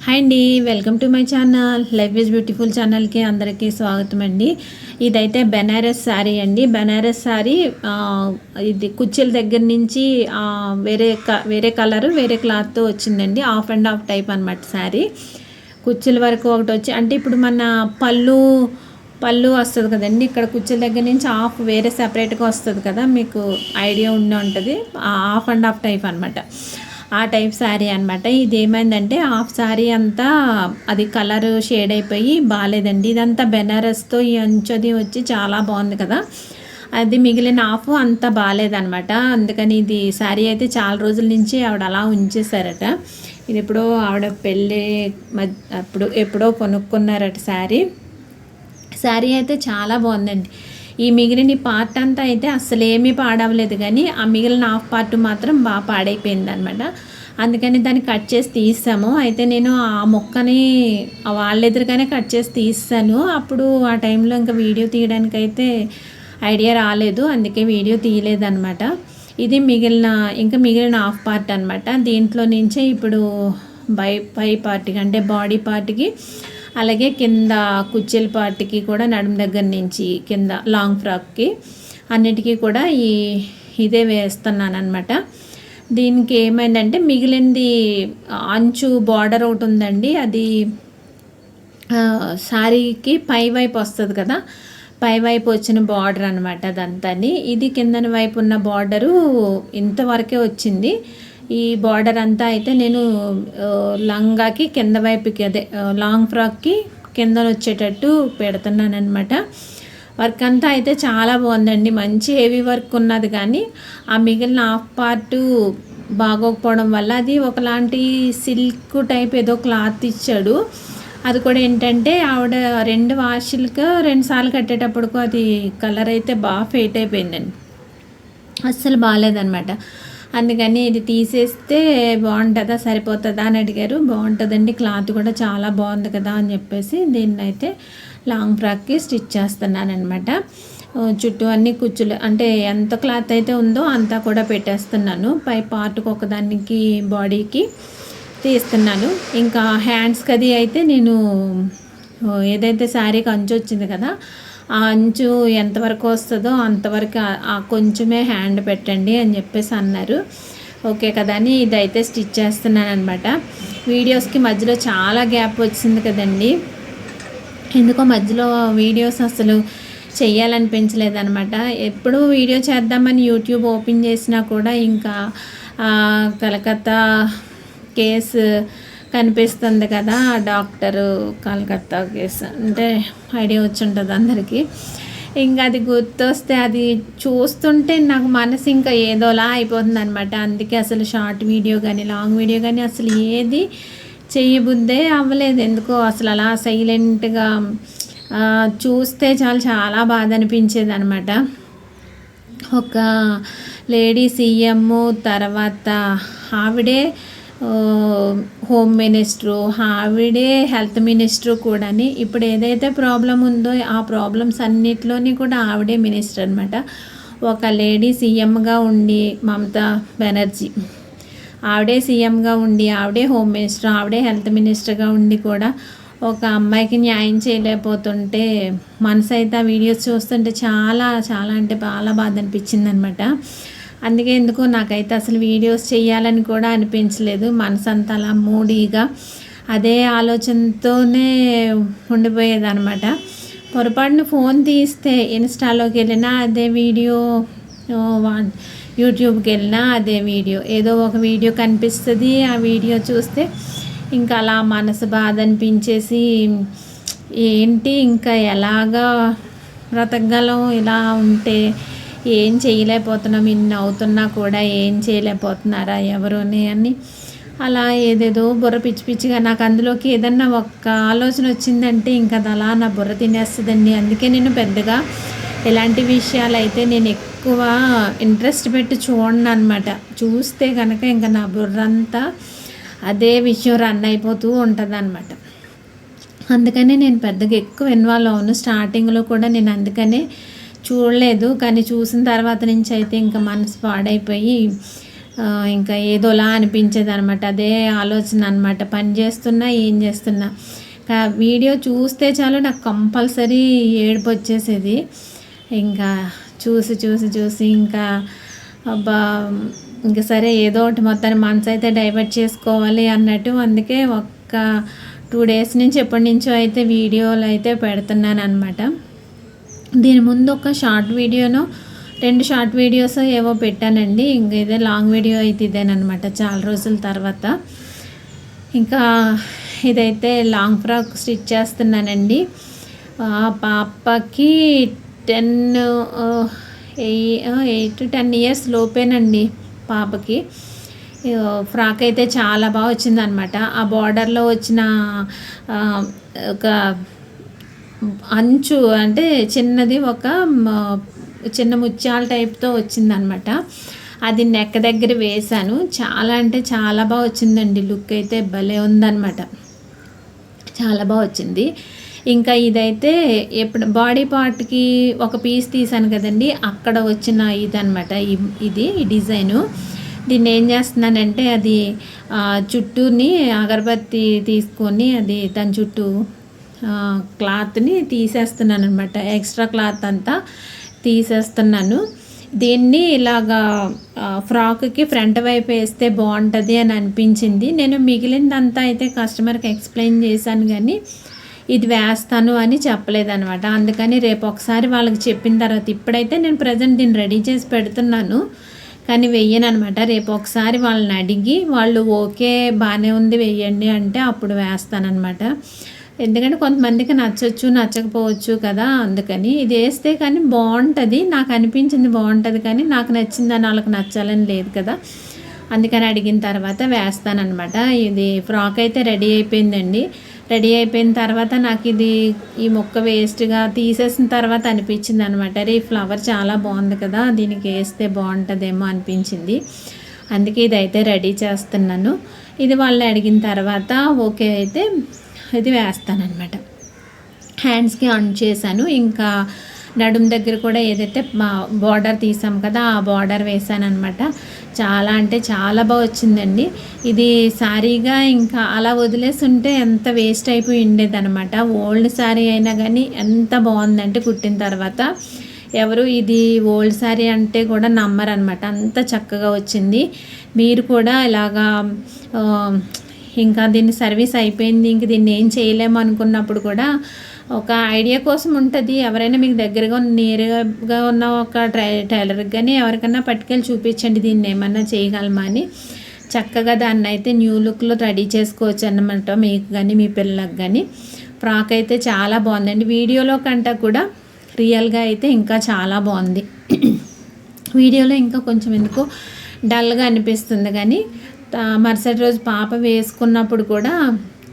Hi అండి, welcome to my channel. Life is beautiful ఛానల్కి అందరికీ స్వాగతం అండి. ఇదైతే బెనారస్ శారీ అండి. బెనారస్ శారీ ఇది కుర్చీల దగ్గర నుంచి వేరే కలరు వేరే క్లాత్తో వచ్చిందండి. ఆఫ్ అండ్ ఆఫ్ టైప్ అనమాట శారీ. కుర్చీల వరకు ఒకటి వచ్చి అంటే ఇప్పుడు మన పళ్ళు వస్తుంది కదండి. ఇక్కడ కుర్చీల దగ్గర నుంచి ఆఫ్ వేరే సెపరేట్గా వస్తుంది కదా, మీకు ఐడియా ఉండే ఉంటుంది. ఆఫ్ అండ్ ఆఫ్ టైప్ అనమాట, ఆ టైప్ శారీ అనమాట. ఇది ఏమైందంటే హాఫ్ శారీ అంతా అది కలర్ షేడ్ అయిపోయి బాగాలేదండి. ఇదంతా బెనారస్తో ఈ అంచుది వచ్చి చాలా బాగుంది కదా, అది మిగిలిన హాఫ్ అంతా బాగాలేదనమాట. అందుకని ఇది శారీ అయితే చాలా రోజుల నుంచి ఆవిడ అలా ఉంచేశారట. ఇది ఎప్పుడో ఆవిడ పెళ్ళి ఎప్పుడో కొనుక్కున్నారట శారీ అయితే చాలా బాగుందండి. ఈ మిగిలిన పార్ట్ అంతా అయితే అసలు ఏమీ పాడవలేదు, కానీ ఆ మిగిలిన హాఫ్ పార్ట్ మాత్రం బాగా పాడైపోయింది అనమాట. అందుకని దాన్ని కట్ చేసి తీసాము. అయితే నేను ఆ మొక్కని వాళ్ళ ఎదురుగానే కట్ చేసి తీసాను. అప్పుడు ఆ టైంలో ఇంకా వీడియో తీయడానికి అయితే ఐడియా రాలేదు, అందుకే వీడియో తీయలేదన్నమాట. ఇది మిగిలిన హాఫ్ పార్ట్ అనమాట. దీంట్లో నుంచే ఇప్పుడు పై పార్ట్కి అంటే బాడీ పార్ట్కి, అలాగే కింద కుచ్చెల పార్ట్కి కూడా, నడుము దగ్గర నుంచి కింద లాంగ్ ఫ్రాక్కి అన్నిటికీ కూడా ఇదే వేస్తున్నాను అనమాట. దీనికి ఏమైందంటే మిగిలింది అంచు బార్డర్ ఒకటి ఉందండి. అది శారీకి పై వైపు వస్తుంది కదా, పై వైపు వచ్చిన బార్డర్ అనమాట అదంతాని. ఇది కిందని వైపు ఉన్న బార్డరు ఇంతవరకే వచ్చింది. ఈ బార్డర్ అంతా అయితే నేను లంగాకి కింద వైపుకి, అదే లాంగ్ ఫ్రాక్కి కింద వచ్చేటట్టు పెడుతున్నాను అనమాట. వర్క్ అంతా అయితే చాలా బాగుందండి, మంచి హెవీ వర్క్ ఉన్నది. కానీ ఆ మిగిలిన హాఫ్ పార్ట్ బాగోకపోవడం వల్ల అది ఒకలాంటి సిల్క్ టైప్ ఏదో క్లాత్ ఇచ్చాడు. అది కూడా ఏంటంటే ఆవిడ 2 వాషులకు 2 సార్లు కట్టేటప్పటికి అది కలర్ అయితే బాగా ఫేట్ అయిపోయిందండి, అస్సలు బాగాలేదనమాట. అందుకని ఇది తీసేస్తే బాగుంటుందా సరిపోతుందా అని అడిగారు. బాగుంటుందండి, క్లాత్ కూడా చాలా బాగుంది కదా అని చెప్పేసి దీన్ని అయితే లాంగ్ ఫ్రాక్కి స్టిచ్ చేస్తున్నాను అనమాట. చుట్టూ అన్ని కుచ్చులు అంటే ఎంత క్లాత్ అయితే ఉందో అంతా కూడా పెట్టేస్తున్నాను. పై పార్ట్కి ఒకదానికి బాడీకి తీస్తున్నాను. ఇంకా హ్యాండ్స్కి అది అయితే నేను ఏదైతే శారీకి అంచు వచ్చింది కదా, ఆ అంచు ఎంతవరకు వస్తుందో అంతవరకు కొంచెమే హ్యాండ్ పెట్టండి అని చెప్పేసి అన్నారు. ఓకే కదా అని ఇదైతే స్టిచ్ చేస్తున్నాను అనమాట. వీడియోస్కి మధ్యలో చాలా గ్యాప్ వచ్చింది కదండి, ఎందుకో మధ్యలో వీడియోస్ అసలు చెయ్యాలనిపించలేదనమాట. ఎప్పుడు వీడియో చేద్దామని యూట్యూబ్ ఓపెన్ చేసినా కూడా ఇంకా కలకత్తా కేసు కనిపిస్తుంది కదా, డాక్టరు కలకత్తా కేసు అంటే ఐడియా వచ్చి ఉంటుంది అందరికీ. ఇంకా అది గుర్తొస్తే అది చూస్తుంటే నాకు మనసు ఇంకా ఏదోలా అయిపోతుంది అనమాట. అందుకే అసలు షార్ట్ వీడియో కానీ లాంగ్ వీడియో కానీ అసలు ఏది చెయ్యబుద్దే అవ్వలేదు. ఎందుకో అసలు అలా సైలెంట్గా చూస్తే చాలా బాధ అనిపించేది అనమాట. ఒక లేడీ సీఎం, తర్వాత ఆవిడే హోమ్ మినిస్టరు, ఆవిడే హెల్త్ మినిస్టరు కూడా. ఇప్పుడు ఏదైతే ప్రాబ్లం ఉందో ఆ ప్రాబ్లమ్స్ అన్నిట్లోని కూడా ఆవిడే మినిస్టర్ అనమాట. ఒక లేడీ సీఎంగా ఉండి, మమతా బెనర్జీ ఆవిడే సీఎంగా ఉండి, ఆవిడే హోమ్ మినిస్టర్, ఆవిడే హెల్త్ మినిస్టర్గా ఉండి కూడా ఒక అమ్మాయికి న్యాయం చేయలేకపోతుంటే మనసు అయితే ఆ వీడియోస్ చూస్తుంటే చాలా అంటే చాలా బాధ అనిపించింది అనమాట. అందుకే ఎందుకో నాకైతే అసలు వీడియోస్ చేయాలని కూడా అనిపించలేదు. మనసు అంతా అలా మూడీగా అదే ఆలోచనతోనే ఉండిపోయేదన్నమాట. పొరపాటున ఫోన్ తీస్తే ఇన్స్టాలోకి వెళ్ళినా అదే వీడియో, యూట్యూబ్కి వెళ్ళినా అదే వీడియో, ఏదో ఒక వీడియో కనిపిస్తుంది. ఆ వీడియో చూస్తే ఇంకా అలా మనసు బాధ అనిపించేసి ఏంటి ఇంకా ఎలాగా బ్రతకగలం, ఇలా ఉంటే ఏం చేయలేకపోతున్నాం, ఇన్ని అవుతున్నా కూడా ఏం చేయలేకపోతున్నారా ఎవరుని అని అలా ఏదేదో బుర్ర పిచ్చిగా నాకు అందులోకి ఏదన్నా ఒక్క ఆలోచన వచ్చిందంటే ఇంకా అది అలా నా బుర్ర తినేస్తుందండి. అందుకే నేను పెద్దగా ఇలాంటి విషయాలు అయితే నేను ఎక్కువ ఇంట్రెస్ట్ పెట్టి చూడను అనమాట. చూస్తే కనుక ఇంకా నా బుర్ర అంతా అదే విషయం రన్ అయిపోతూ ఉంటుంది అనమాట. అందుకనే నేను పెద్దగా ఎక్కువ ఇన్వాల్వ్ అవ్వను. స్టార్టింగ్లో కూడా నేను అందుకనే చూడలేదు, కానీ చూసిన తర్వాత నుంచి అయితే ఇంకా మనసు పాడైపోయి ఇంకా ఏదోలా అనిపించేది అనమాట. అదే ఆలోచన అనమాట. పని చేస్తున్నా ఏం చేస్తున్నా వీడియో చూస్తే చాలు నాకు కంపల్సరీ ఏడుపు వచ్చేసేది. ఇంకా చూసి చూసి చూసి ఇంకా అబ్బా ఇంకా సరే ఏదో ఒకటి మొత్తాన్ని మనసు అయితే డైవర్ట్ చేసుకోవాలి అన్నట్టు, అందుకే ఒక్క 2 డేస్ నుంచి ఎప్పటి నుంచో అయితే వీడియోలు అయితే పెడుతున్నాను అనమాట. దీని ముందు ఒక షార్ట్ వీడియోనో 2 షార్ట్ వీడియోస్ ఏవో పెట్టానండి. ఇంక ఇదే లాంగ్ వీడియో అయితే ఇదేనమాట చాలా రోజుల తర్వాత. ఇంకా ఇదైతే లాంగ్ ఫ్రాక్ స్టిచ్ చేస్తున్నానండి. పాపకి 8 to 10 ఇయర్స్ లోపేనండి పాపకి. ఫ్రాక్ అయితే చాలా బాగా వచ్చిందనమాట. ఆ బార్డర్లో వచ్చిన ఒక అంచు అంటే చిన్నది, ఒక చిన్న ముత్యాల టైప్తో వచ్చిందనమాట. అది నెక్ దగ్గర వేశాను. చాలా అంటే చాలా బాగా వచ్చిందండి. లుక్ అయితే భలే ఉందన్నమాట. చాలా బాగా వచ్చింది. ఇంకా ఇదైతే ఎప్పుడు బాడీ పార్ట్కి ఒక పీస్ తీసాను కదండి, అక్కడ వచ్చిన ఇదనమాట. ఇది డిజైను. దీన్ని ఏం చేస్తున్నానంటే అది చుట్టూని అగరబత్తి తీసుకొని అది దాని చుట్టూ క్లాత్ని తీసేస్తున్నాను అనమాట. ఎక్స్ట్రా క్లాత్ అంతా తీసేస్తున్నాను. దీన్ని ఇలాగా ఫ్రాక్కి ఫ్రంట్ వైపు వేస్తే బాగుంటుంది అని అనిపించింది. నేను మిగిలిందంతా అయితే కస్టమర్కి ఎక్స్ప్లెయిన్ చేశాను, కానీ ఇది వేస్తాను అని చెప్పలేదనమాట. అందుకని రేపు ఒకసారి వాళ్ళకి చెప్పిన తర్వాత, ఇప్పుడైతే నేను ప్రజెంట్ దీన్ని రెడీ చేసి పెడుతున్నాను కానీ వెయ్యను అనమాట. రేపు ఒకసారి వాళ్ళని అడిగి వాళ్ళు ఓకే బాగానే ఉంది వెయ్యండి అంటే అప్పుడు వేస్తానన్నమాట. ఎందుకంటే కొంతమందికి నచ్చవచ్చు నచ్చకపోవచ్చు కదా, అందుకని ఇది వేస్తే కానీ బాగుంటుంది. నాకు అనిపించింది బాగుంటుంది, కానీ నాకు నచ్చిందని వాళ్ళకి నచ్చాలని లేదు కదా, అందుకని అడిగిన తర్వాత వేస్తానన్నమాట. ఇది ఫ్రాక్ అయితే రెడీ అయిపోయిందండి. రెడీ అయిపోయిన తర్వాత నాకు ఈ మొక్క వేస్ట్గా తీసేసిన తర్వాత అనిపించింది అనమాట, ఈ ఫ్లవర్ చాలా బాగుంది కదా, దీనికి వేస్తే బాగుంటుందేమో అనిపించింది. అందుకే ఇదైతే రెడీ చేస్తున్నాను. ఇది వాళ్ళు అడిగిన తర్వాత ఓకే అయితే ఇది వేస్తానన్నమాట. హ్యాండ్స్కి ఆన్ చేశాను. ఇంకా నడుము దగ్గర కూడా ఏదైతే బార్డర్ తీసాం కదా ఆ బార్డర్ వేసాను అనమాట. చాలా అంటే చాలా బాగా వచ్చిందండి. ఇది శారీగా ఇంకా అలా వదిలేసి ఉంటే ఎంత వేస్ట్ అయిపోయి ఉండేదన్నమాట. ఓల్డ్ శారీ అయినా కానీ ఎంత బాగుందంటే కుట్టిన తర్వాత ఎవరు ఇది ఓల్డ్ శారీ అంటే కూడా నమ్మరనమాట, అంత చక్కగా వచ్చింది. మీరు కూడా ఇలాగా ఇంకా దీన్ని సర్వీస్ అయిపోయింది, ఇంక దీన్ని ఏం చేయలేము అనుకున్నప్పుడు కూడా ఒక ఐడియా కోసం ఉంటుంది. ఎవరైనా మీకు దగ్గరగా నేరుగా ఉన్న ఒక టైలర్కి కానీ ఎవరికైనా పట్టుకెళ్ళి చూపించండి దీన్ని ఏమన్నా చేయగలమా అని. చక్కగా దాన్ని అయితే న్యూ లుక్లో రెడీ చేసుకోవచ్చు అన్నమాట, మీకు కానీ మీ పిల్లలకు కానీ. ఫ్రాక్ అయితే చాలా బాగుందండి. వీడియోలో కంటే కూడా రియల్గా అయితే ఇంకా చాలా బాగుంది. వీడియోలో ఇంకా కొంచెం ఎందుకో డల్గా అనిపిస్తుంది, కానీ మరుసటి రోజు పాప వేసుకున్నప్పుడు కూడా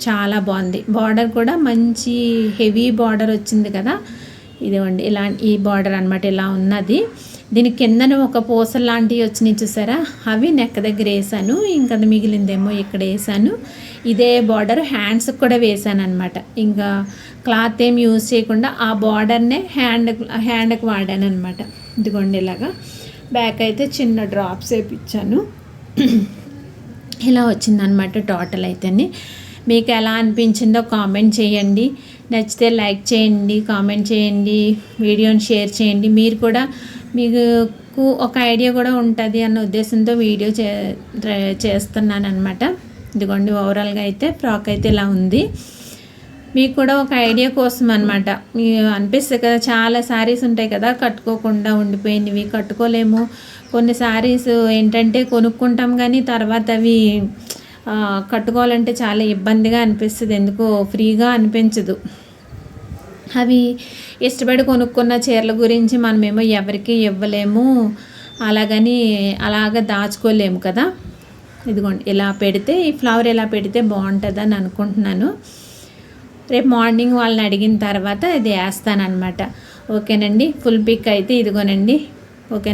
చాలా బాగుంది. బార్డర్ కూడా మంచి హెవీ బార్డర్ వచ్చింది కదా, ఇదిగోండి ఇలా ఈ బార్డర్ అనమాట ఇలా ఉన్నది. దీని కిందన ఒక పూసలు లాంటివి వచ్చినాయి చూసారా, అవి నెక్ దగ్గర వేసాను. ఇంకా మిగిలిందేమో ఇక్కడ వేసాను. ఇదే బార్డర్ హ్యాండ్స్కి కూడా వేసాను అనమాట. ఇంకా క్లాత్ ఏం యూజ్ చేయకుండా ఆ బార్డర్నే హ్యాండ్కి వాడాను అనమాట. ఇదిగోండి ఇలాగా బ్యాక్ అయితే చిన్న డ్రాప్స్ వేయించాను. ఇలా వచ్చిందనమాట టోటల్ అయితేనే. మీకు ఎలా అనిపించిందో కామెంట్ చేయండి. నచ్చితే లైక్ చేయండి, కామెంట్ చేయండి, వీడియోని షేర్ చేయండి. మీరు కూడా మీకు ఒక ఐడియా కూడా ఉంటుంది అన్న ఉద్దేశంతో వీడియో చేస్తున్నాను అనమాట. ఇదిగోండి ఓవరాల్గా అయితే ఫ్రాక్ అయితే ఇలా ఉంది. మీకు కూడా ఒక ఐడియా కోసం అనమాట. మీకు అనిపిస్తుంది కదా చాలా శారీస్ ఉంటాయి కదా కట్టుకోకుండా ఉండిపోయినవి, కట్టుకోలేము. కొన్ని శారీస్ ఏంటంటే కొనుక్కుంటాం కానీ తర్వాత అవి కట్టుకోవాలంటే చాలా ఇబ్బందిగా అనిపిస్తుంది, ఎందుకో ఫ్రీగా అనిపించదు. అవి ఇష్టపడి కొనుక్కున్న చీరల గురించి మనమేమో ఎవరికి ఇవ్వలేము, అలాగని అలాగ దాచుకోలేము కదా. ఇదిగోండి ఇలా పెడితే ఈ ఫ్లవర్ ఇలా పెడితే బాగుంటుందని అనుకుంటున్నాను. రేపు మార్నింగ్ వాళ్ళని అడిగిన తర్వాత ఇది వేస్తానన్నమాట. ఓకేనండి. ఫుల్ పిక్ అయితే ఇదిగోనండి. ఓకే.